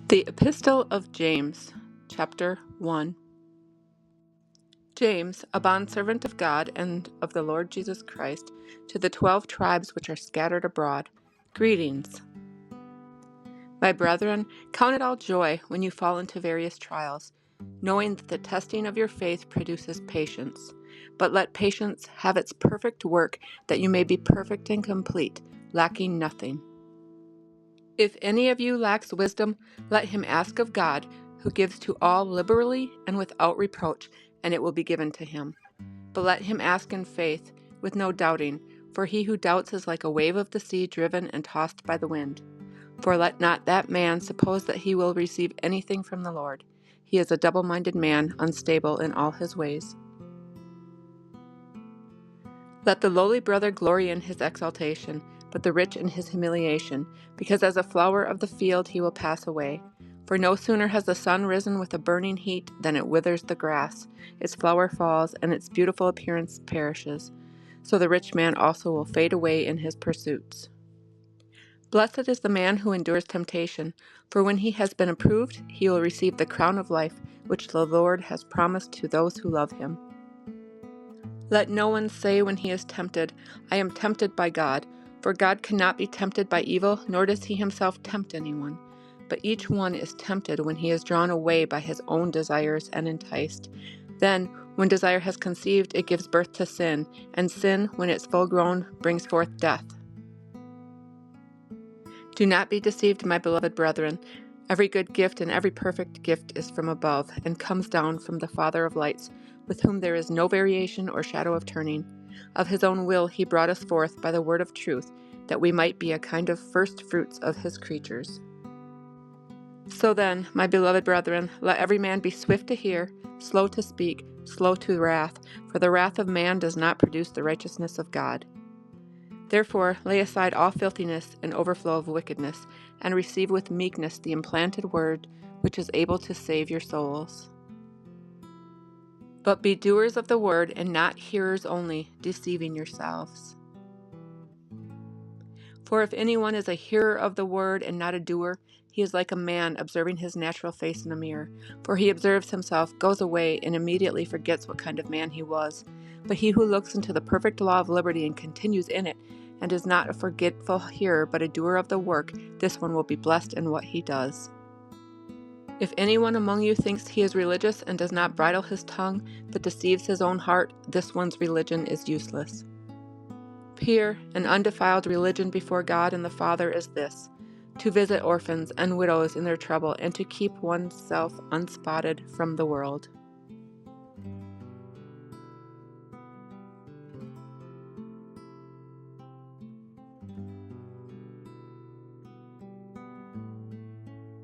The Epistle of James, Chapter 1. James, a bondservant of God and of the Lord Jesus Christ, to the 12 tribes which are scattered abroad, greetings. My brethren, count it all joy when you fall into various trials, knowing that the testing of your faith produces patience. But let patience have its perfect work, that you may be perfect and complete, lacking nothing. If any of you lacks wisdom, let him ask of God, who gives to all liberally and without reproach, and it will be given to him. But let him ask in faith, with no doubting, for he who doubts is like a wave of the sea driven and tossed by the wind. For let not that man suppose that he will receive anything from the Lord. He is a double-minded man, unstable in all his ways. Let the lowly brother glory in his exaltation, but the rich in his humiliation, because as a flower of the field he will pass away. For no sooner has the sun risen with a burning heat than it withers the grass, its flower falls, and its beautiful appearance perishes. So the rich man also will fade away in his pursuits. Blessed is the man who endures temptation, for when he has been approved, he will receive the crown of life, which the Lord has promised to those who love him. Let no one say when he is tempted, I am tempted by God, for God cannot be tempted by evil, nor does he himself tempt anyone. But each one is tempted when he is drawn away by his own desires and enticed. Then, when desire has conceived, it gives birth to sin, and sin, when it's full grown, brings forth death. Do not be deceived, my beloved brethren. Every good gift and every perfect gift is from above, and comes down from the Father of lights, with whom there is no variation or shadow of turning. Of his own will he brought us forth by the word of truth, that we might be a kind of first fruits of his creatures. So then, my beloved brethren, let every man be swift to hear, slow to speak, slow to wrath, for the wrath of man does not produce the righteousness of God. Therefore lay aside all filthiness and overflow of wickedness, and receive with meekness the implanted word, which is able to save your souls. But be doers of the word, and not hearers only, deceiving yourselves. For if anyone is a hearer of the word and not a doer, he is like a man observing his natural face in a mirror. For he observes himself, goes away, and immediately forgets what kind of man he was. But he who looks into the perfect law of liberty and continues in it, and is not a forgetful hearer, but a doer of the work, this one will be blessed in what he does. If anyone among you thinks he is religious and does not bridle his tongue, but deceives his own heart, this one's religion is useless. Pure and undefiled religion before God and the Father is this, to visit orphans and widows in their trouble, and to keep oneself unspotted from the world.